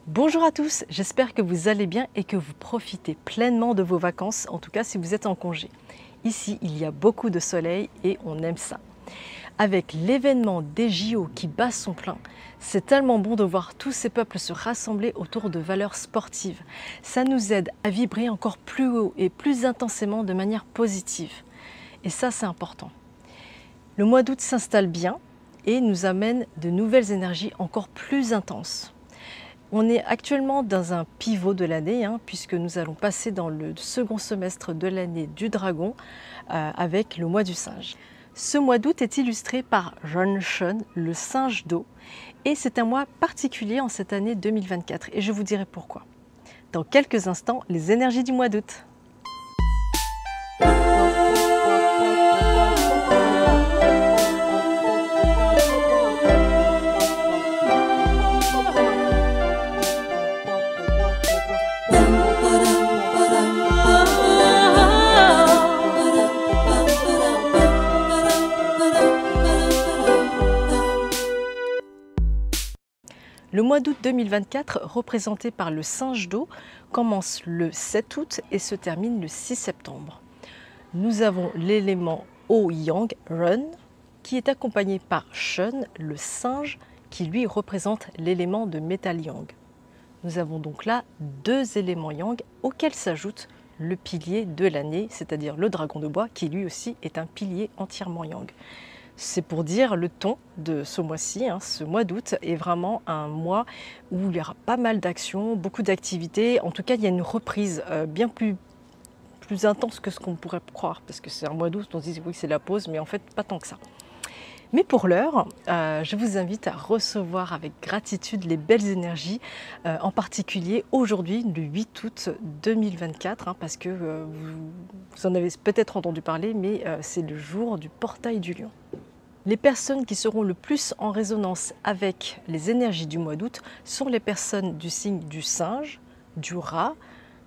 Bonjour à tous, j'espère que vous allez bien et que vous profitez pleinement de vos vacances, en tout cas si vous êtes en congé. Ici, il y a beaucoup de soleil et on aime ça. Avec l'événement des JO qui bat son plein, c'est tellement bon de voir tous ces peuples se rassembler autour de valeurs sportives. Ça nous aide à vibrer encore plus haut et plus intensément de manière positive. Et ça, c'est important. Le mois d'août s'installe bien et nous amène de nouvelles énergies encore plus intenses. On est actuellement dans un pivot de l'année, puisque nous allons passer dans le second semestre de l'année du dragon avec le mois du singe. Ce mois d'août est illustré par Ronshun, le singe d'eau, et c'est un mois particulier en cette année 2024, et je vous dirai pourquoi. Dans quelques instants, les énergies du mois d'août. Le mois d'août 2024, représenté par le singe d'eau, commence le 7 août et se termine le 6 septembre. Nous avons l'élément eau-yang, Run, qui est accompagné par Shun, le singe, qui lui représente l'élément de métal yang. Nous avons donc là deux éléments yang auxquels s'ajoute le pilier de l'année, c'est-à-dire le dragon de bois, qui lui aussi est un pilier entièrement yang. C'est pour dire le ton de ce mois-ci, ce mois d'août est vraiment un mois où il y aura pas mal d'actions, beaucoup d'activités. En tout cas, il y a une reprise bien plus intense que ce qu'on pourrait croire, parce que c'est un mois d'août, on se dit oui c'est la pause, mais en fait pas tant que ça. Mais pour l'heure, je vous invite à recevoir avec gratitude les belles énergies, en particulier aujourd'hui, le 8 août 2024, parce que vous en avez peut-être entendu parler, mais c'est le jour du portail du lion. Les personnes qui seront le plus en résonance avec les énergies du mois d'août sont les personnes du signe du singe, du rat,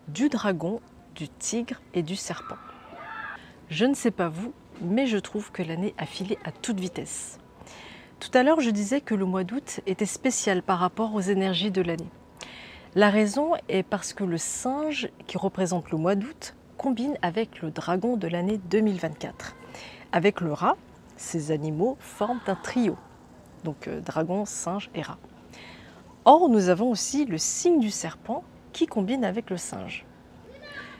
du dragon, du tigre et du serpent. Je ne sais pas vous, mais je trouve que l'année a filé à toute vitesse. Tout à l'heure, je disais que le mois d'août était spécial par rapport aux énergies de l'année. La raison est parce que le singe, qui représente le mois d'août, combine avec le dragon de l'année 2024. Avec le rat, ces animaux forment un trio, donc dragon, singe et rat. Or, nous avons aussi le signe du serpent qui combine avec le singe.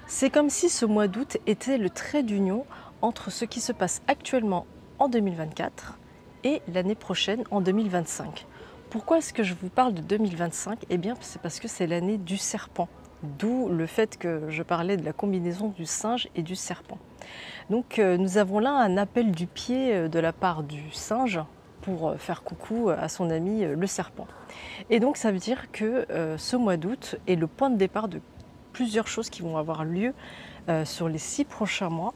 C'est comme si ce mois d'août était le trait d'union entre ce qui se passe actuellement en 2024 et l'année prochaine en 2025. Pourquoi est-ce que je vous parle de 2025 ? Eh bien, c'est parce que c'est l'année du serpent, d'où le fait que je parlais de la combinaison du singe et du serpent. Donc nous avons là un appel du pied de la part du singe pour faire coucou à son ami le serpent. Et donc ça veut dire que ce mois d'août est le point de départ de plusieurs choses qui vont avoir lieu sur les 6 prochains mois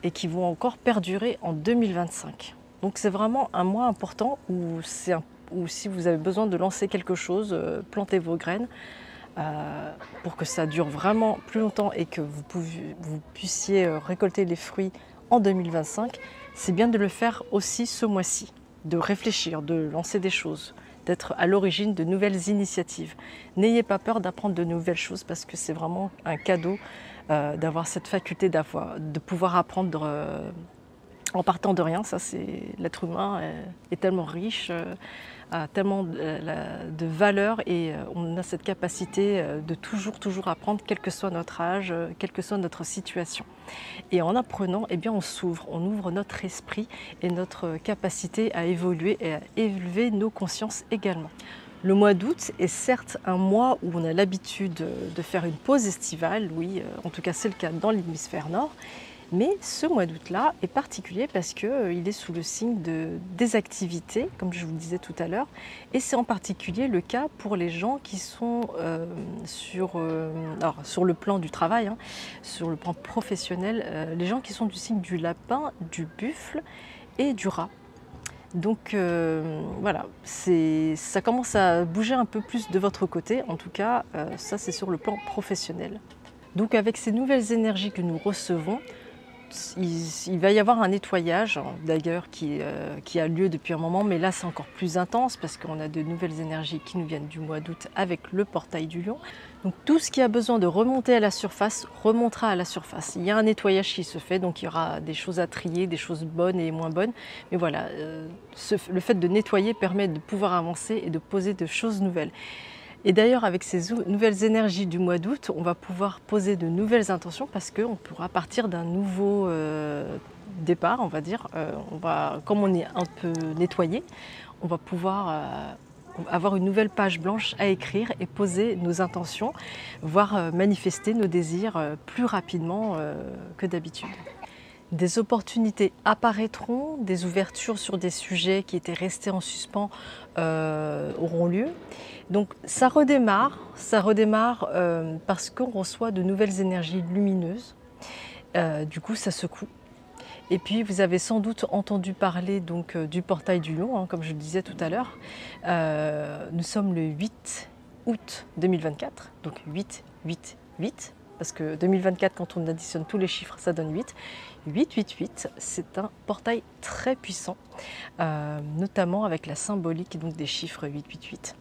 et qui vont encore perdurer en 2025. Donc c'est vraiment un mois important où si vous avez besoin de lancer quelque chose, plantez vos graines pour que ça dure vraiment plus longtemps et que vous puissiez récolter les fruits en 2025. C'est bien de le faire aussi ce mois-ci, de réfléchir, de lancer des choses, d'être à l'origine de nouvelles initiatives. N'ayez pas peur d'apprendre de nouvelles choses parce que c'est vraiment un cadeau d'avoir cette faculté de pouvoir apprendre en partant de rien. Ça, c'est l'être humain est tellement riche, a tellement de valeur et on a cette capacité de toujours apprendre, quel que soit notre âge, quelle que soit notre situation. Et en apprenant, eh bien, on ouvre notre esprit et notre capacité à évoluer et à élever nos consciences également. Le mois d'août est certes un mois où on a l'habitude de faire une pause estivale, oui, en tout cas c'est le cas dans l'hémisphère nord, mais ce mois d'août-là est particulier parce qu'il est sous le signe des activités, comme je vous le disais tout à l'heure, et c'est en particulier le cas pour les gens qui sont sur le plan du travail, sur le plan professionnel, les gens qui sont du signe du lapin, du buffle et du rat. Donc voilà, ça commence à bouger un peu plus de votre côté, en tout cas ça c'est sur le plan professionnel. Donc avec ces nouvelles énergies que nous recevons, il va y avoir un nettoyage d'ailleurs qui a lieu depuis un moment, mais là c'est encore plus intense parce qu'on a de nouvelles énergies qui nous viennent du mois d'août avec le portail du Lion. Donc tout ce qui a besoin de remonter à la surface remontera à la surface. Il y a un nettoyage qui se fait, donc il y aura des choses à trier, des choses bonnes et moins bonnes. Mais voilà, le fait de nettoyer permet de pouvoir avancer et de poser de choses nouvelles. Et d'ailleurs, avec ces nouvelles énergies du mois d'août, on va pouvoir poser de nouvelles intentions parce qu'on pourra partir d'un nouveau départ, on va dire. Comme on est un peu nettoyé, on va pouvoir avoir une nouvelle page blanche à écrire et poser nos intentions, voire manifester nos désirs plus rapidement que d'habitude. Des opportunités apparaîtront, des ouvertures sur des sujets qui étaient restés en suspens auront lieu. Donc ça redémarre parce qu'on reçoit de nouvelles énergies lumineuses. Du coup, ça secoue. Et puis, vous avez sans doute entendu parler donc, du portail du Lion, comme je le disais tout à l'heure. Nous sommes le 8 août 2024, donc 8, 8, 8. Parce que 2024, quand on additionne tous les chiffres, ça donne 8. 8, 8, 8, c'est un portail très puissant, notamment avec la symbolique donc, des chiffres 8, 8, 8.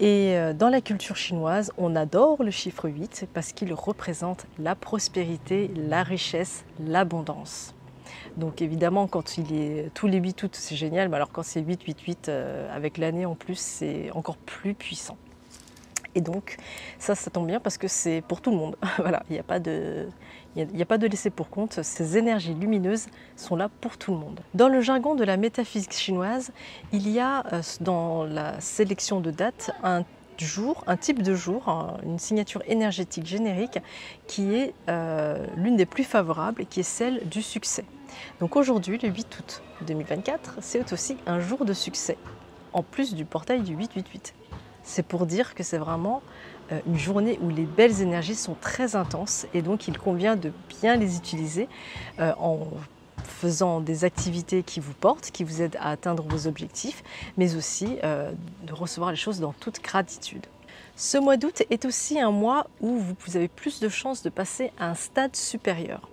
Et dans la culture chinoise, on adore le chiffre 8 parce qu'il représente la prospérité, la richesse, l'abondance. Donc évidemment, quand il est tous les 8 août, c'est génial, mais alors quand c'est 8, 8, 8, avec l'année en plus, c'est encore plus puissant. Et donc, ça tombe bien parce que c'est pour tout le monde. Voilà, il n'y a pas de laisser pour compte. Ces énergies lumineuses sont là pour tout le monde. Dans le jargon de la métaphysique chinoise, il y a dans la sélection de dates un type de jour, une signature énergétique générique qui est l'une des plus favorables et qui est celle du succès. Donc aujourd'hui, le 8 août 2024, c'est aussi un jour de succès, en plus du portail du 888. C'est pour dire que c'est vraiment une journée où les belles énergies sont très intenses et donc il convient de bien les utiliser en faisant des activités qui vous portent, qui vous aident à atteindre vos objectifs, mais aussi de recevoir les choses dans toute gratitude. Ce mois d'août est aussi un mois où vous avez plus de chances de passer à un stade supérieur.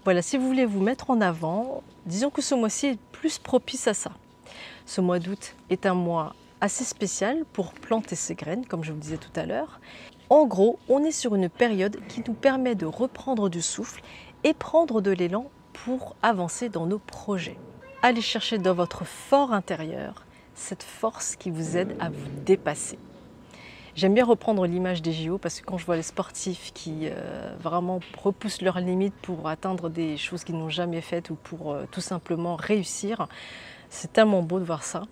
Voilà, si vous voulez vous mettre en avant, disons que ce mois-ci est plus propice à ça. Ce mois d'août est un mois assez spécial pour planter ses graines, comme je vous le disais tout à l'heure. En gros, on est sur une période qui nous permet de reprendre du souffle et prendre de l'élan pour avancer dans nos projets. Allez chercher dans votre fort intérieur cette force qui vous aide à vous dépasser. J'aime bien reprendre l'image des JO parce que quand je vois les sportifs qui vraiment repoussent leurs limites pour atteindre des choses qu'ils n'ont jamais faites ou pour tout simplement réussir, c'est tellement beau de voir ça.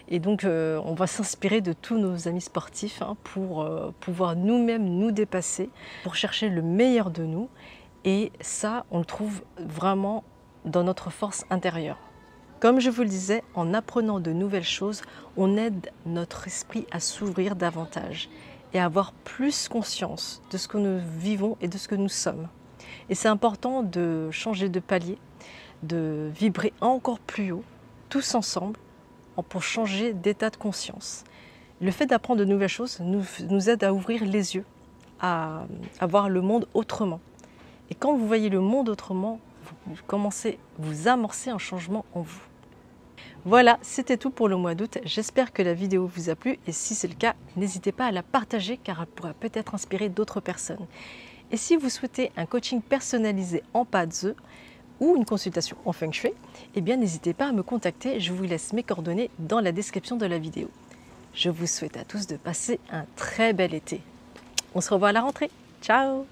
Et donc, on va s'inspirer de tous nos amis sportifs pour pouvoir nous-mêmes nous dépasser, pour chercher le meilleur de nous. Et ça, on le trouve vraiment dans notre force intérieure. Comme je vous le disais, en apprenant de nouvelles choses, on aide notre esprit à s'ouvrir davantage et à avoir plus conscience de ce que nous vivons et de ce que nous sommes. Et c'est important de changer de palier, de vibrer encore plus haut, tous ensemble, pour changer d'état de conscience. Le fait d'apprendre de nouvelles choses nous aide à ouvrir les yeux, à voir le monde autrement. Et quand vous voyez le monde autrement, vous amorcez un changement en vous. Voilà, c'était tout pour le mois d'août. J'espère que la vidéo vous a plu et si c'est le cas, n'hésitez pas à la partager car elle pourra peut-être inspirer d'autres personnes. Et si vous souhaitez un coaching personnalisé en pas de œufs ou une consultation en Feng Shui, eh bien n'hésitez pas à me contacter, je vous laisse mes coordonnées dans la description de la vidéo. Je vous souhaite à tous de passer un très bel été. On se revoit à la rentrée. Ciao!